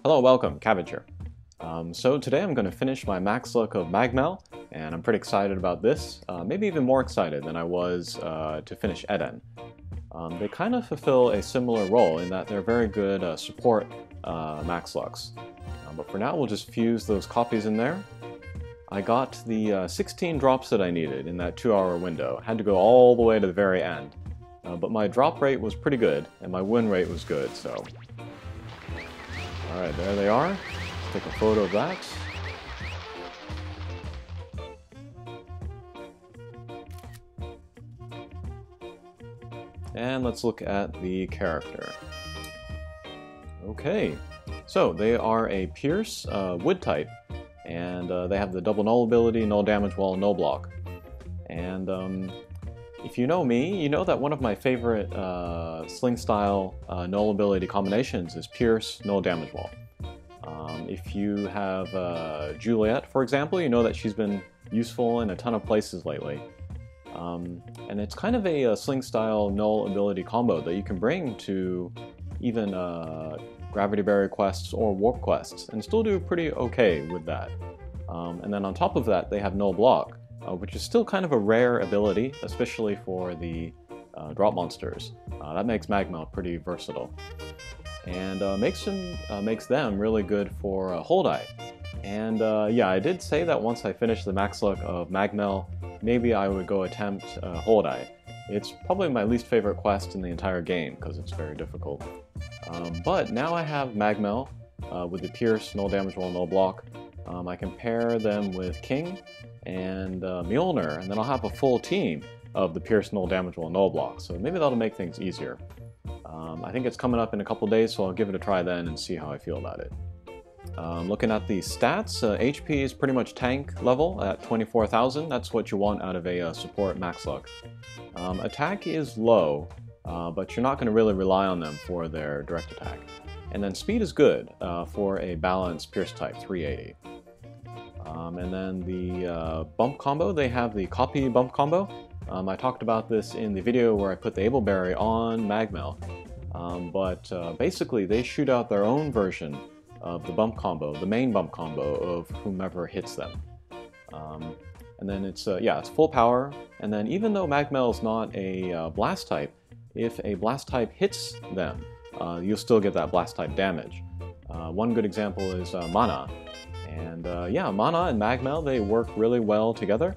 Hello, welcome, Cabbage here. So today I'm going to finish my max look of Mell, and I'm pretty excited about this, maybe even more excited than I was to finish Eden. They kind of fulfill a similar role in that they're very good support max looks. But for now we'll just fuse those copies in there. I got the 16 drops that I needed in that 2-hour window. I had to go all the way to the very end. But my drop rate was pretty good, and my win rate was good, so... Alright, there they are. Let's take a photo of that. And let's look at the character. Okay, so they are a Pierce wood type, and they have the double null ability, null damage wall, null block. And if you know me, you know that one of my favorite sling style null ability combinations is Pierce, null damage wall. If you have Juliet, for example, you know that she's been useful in a ton of places lately. And it's kind of a sling style null ability combo that you can bring to even Gravity Barrier quests or Warp quests and still do pretty okay with that. And then on top of that, they have null block, which is still kind of a rare ability, especially for the drop monsters. That makes Mell pretty versatile. And makes them really good for Hold Eye. And yeah, I did say that once I finished the max look of Mell, maybe I would go attempt Hold Eye. It's probably my least favorite quest in the entire game because it's very difficult. But now I have Mell with the Pierce, null damage wall, null block. I can pair them with King and Mjolnir, and then I'll have a full team of the Pierce, null damage wall, null block. So maybe that'll make things easier. I think it's coming up in a couple days, so I'll give it a try then and see how I feel about it. Looking at the stats, HP is pretty much tank level at 24,000. That's what you want out of a support max look. Attack is low, but you're not going to really rely on them for their direct attack. And then speed is good for a balanced Pierce type, 380. And then the bump combo, they have the copy bump combo. I talked about this in the video where I put the Ableberry on Mell. But basically they shoot out their own version of the bump combo, the main bump combo of whomever hits them. And then it's, yeah, it's full power, and then even though Mell is not a blast type, if a blast type hits them, you'll still get that blast type damage. One good example is Mana. And yeah, Mana and Mell, they work really well together.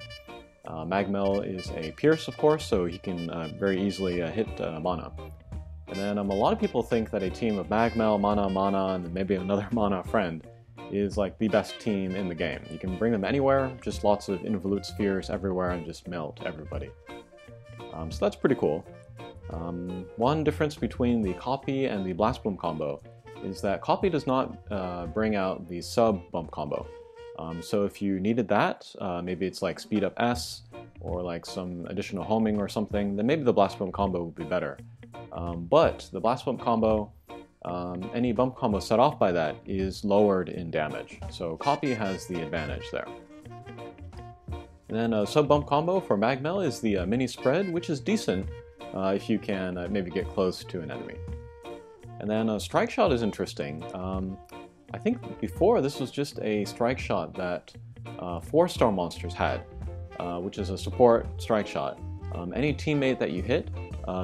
Mell is a Pierce, of course, so he can very easily hit Mana. And then a lot of people think that a team of Mell, Mana, and then maybe another Mana friend is like the best team in the game. You can bring them anywhere, just lots of involute spheres everywhere and just melt everybody. So that's pretty cool. One difference between the copy and the blast boom combo is that copy does not bring out the sub bump combo. So if you needed that, maybe it's like speed up S or like some additional homing or something, then maybe the blast boom combo would be better. But the blast bump combo, any bump combo set off by that is lowered in damage. So copy has the advantage there. And then a sub bump combo for Mell is the mini spread, which is decent if you can maybe get close to an enemy. And then strike shot is interesting. I think before this was just a strike shot that 4-star monsters had, which is a support strike shot. Any teammate that you hit,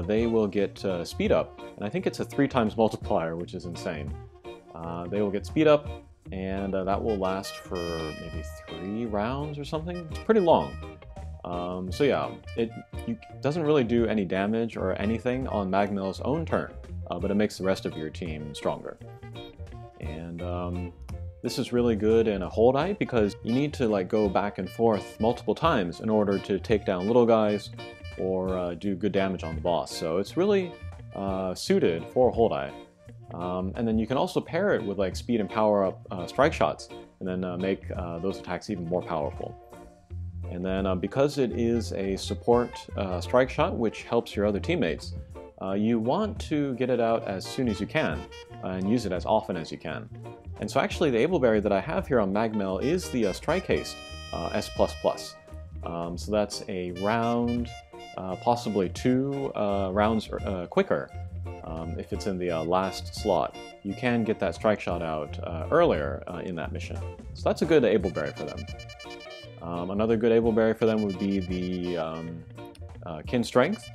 they will get speed up, and I think it's a 3x multiplier, which is insane. They will get speed up, and that will last for maybe 3 rounds or something. It's pretty long. So yeah, it doesn't really do any damage or anything on Mell's own turn, but it makes the rest of your team stronger. And this is really good in a Hold Eye because you need to like go back and forth multiple times in order to take down little guys or do good damage on the boss. So it's really suited for Hold Eye. And then you can also pair it with like speed and power up strike shots and then make those attacks even more powerful. And then because it is a support strike shot, which helps your other teammates, you want to get it out as soon as you can and use it as often as you can. And so actually the Ableberry that I have here on Mell is the Strike Haste S++. So that's a round, possibly 2 rounds quicker if it's in the last slot, you can get that strike shot out earlier in that mission. So that's a good able berry for them. Another good able berry for them would be the kin strength,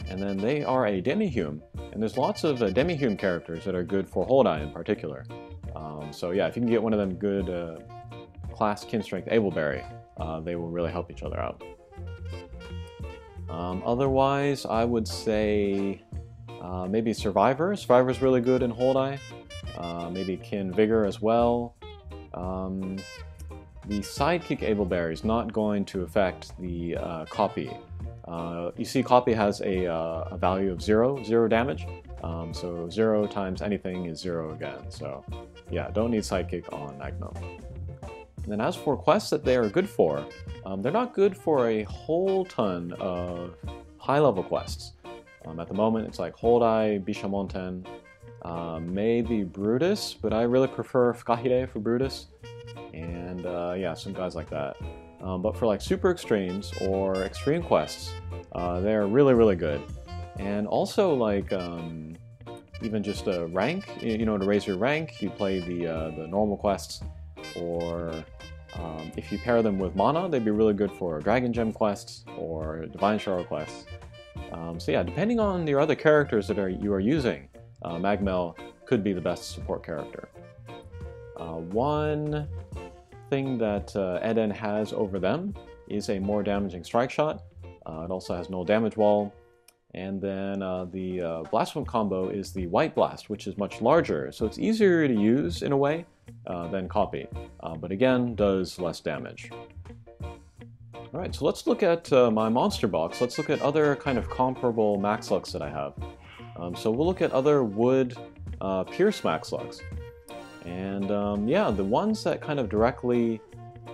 and then they are a demi-hume, and there's lots of demi-hume characters that are good for Holdai in particular. So yeah, if you can get one of them good class kin strength able berry, they will really help each other out. Otherwise, I would say maybe Survivor. Survivor's really good in Holdai. Maybe Kin Vigor as well. The sidekick able berry is not going to affect the copy. You see, copy has a value of 0 damage. So 0 times anything is 0 again. So yeah, don't need sidekick on Magmo. And then as for quests that they are good for, they're not good for a whole ton of high-level quests. At the moment, it's like Holdai, Bishamonten, maybe Brutus, but I really prefer Fukahide for Brutus, and yeah, some guys like that. But for like super extremes or extreme quests, they're really good. And also like even just a rank, you know, to raise your rank, you play the normal quests, or if you pair them with mana, they'd be really good for Dragon Gem quests or Divine Shard quests. So yeah, depending on your other characters that you are using, Magmel could be the best support character. One thing that Eden has over them is a more damaging strike shot. It also has null damage wall. And then the Blast Whip combo is the White Blast, which is much larger, so it's easier to use in a way than Copy, but again, does less damage. Alright, so let's look at my monster box. Let's look at other kind of comparable max lux that I have. So we'll look at other wood pierce max lux. And yeah, the ones that kind of directly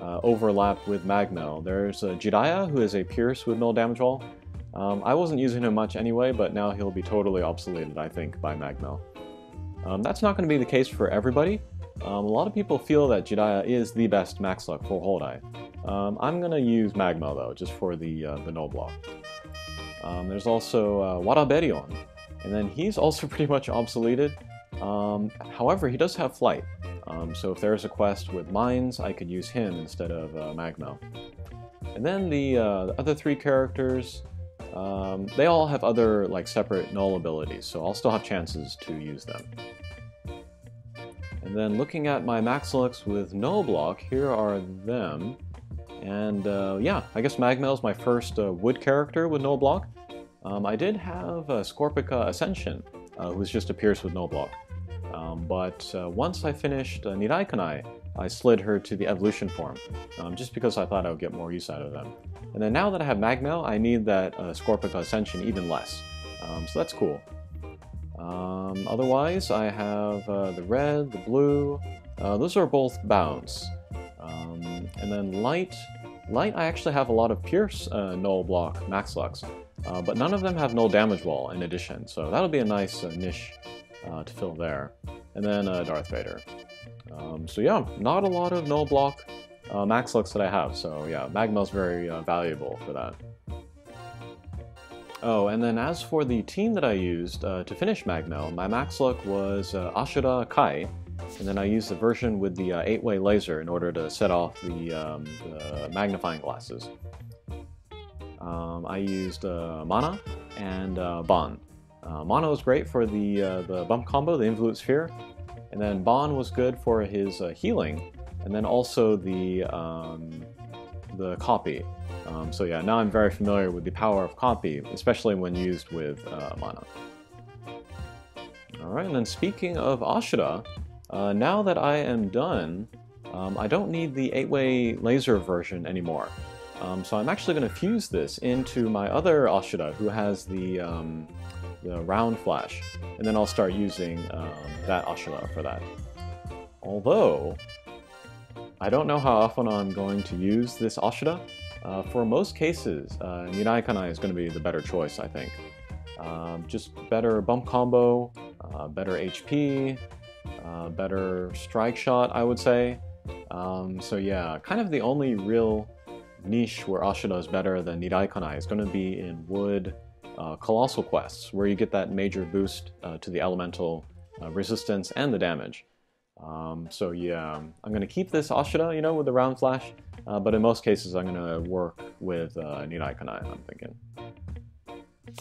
overlap with Magmel. There's Jiraiya, who is a pierce with null damage wall. I wasn't using him much anyway, but now he'll be totally obsoleted, I think, by Magmel. That's not going to be the case for everybody. A lot of people feel that Jiraiya is the best max luck for Holdai. I'm going to use Magmel though, just for the null block. There's also Waraberion, and then he's also pretty much obsoleted. However, he does have flight, so if there's a quest with mines, I could use him instead of Magmel. And then the other three characters, they all have other like separate null abilities, so I'll still have chances to use them. And then looking at my max lux with null block, here are them. And yeah, I guess Magmel is my first wood character with null block. I did have Scorpica Ascension, who's just a pierce with null block. But once I finished Nirai Kanai, I slid her to the evolution form, just because I thought I would get more use out of them. And then now that I have Magmel, I need that Scorpica Ascension even less. So that's cool. Otherwise, I have the red, the blue. Those are both bounce. And then light, I actually have a lot of pierce null block max lux, but none of them have null damage wall in addition, so that'll be a nice niche to fill there. And then Darth Vader. So yeah, not a lot of null block max lux that I have, so yeah, Magmel's very valuable for that. Oh, and then as for the team that I used to finish Magmel, my max luck was Ashura Kai, and then I used the version with the 8-way laser in order to set off the magnifying glasses. I used Mana and Bon. Mana was great for the bump combo, the Involute Sphere, and then Bon was good for his healing, and then also the copy. So yeah, now I'm very familiar with the power of copy, especially when used with Mana. Alright, and then speaking of Ashura, now that I am done, I don't need the 8-way laser version anymore. So I'm actually going to fuse this into my other Ashura, who has the round flash, and then I'll start using that Ashura for that. Although, I don't know how often I'm going to use this Ashura. For most cases, Nirai Kanai is going to be the better choice, I think. Just better bump combo, better HP, better strike shot, I would say. So yeah, kind of the only real niche where Ashura is better than Nirai Kanai is going to be in wood Colossal quests, where you get that major boost to the elemental resistance and the damage. So yeah, I'm going to keep this Ashura, you know, with the round flash, but in most cases I'm going to work with Nirai Kanai, I'm thinking.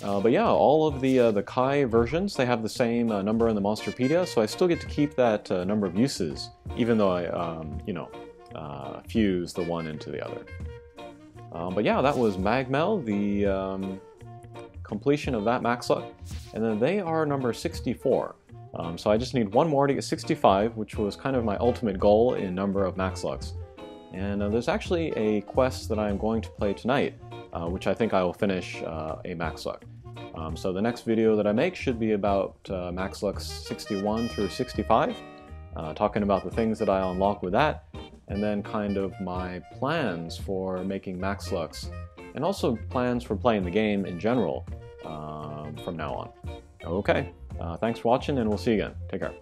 But yeah, all of the Kai versions, they have the same number in the Monsterpedia, so I still get to keep that number of uses, even though I, you know, fuse the one into the other. But yeah, that was Mell, the completion of that max luck, and then they are number 64. So I just need one more to get 65, which was kind of my ultimate goal in number of max lucks. And there's actually a quest that I'm going to play tonight, which I think I will finish a max luck. So the next video that I make should be about max lucks 61 through 65, talking about the things that I unlock with that, and then kind of my plans for making max lucks, and also plans for playing the game in general from now on. Okay, thanks for watching, and we'll see you again. Take care.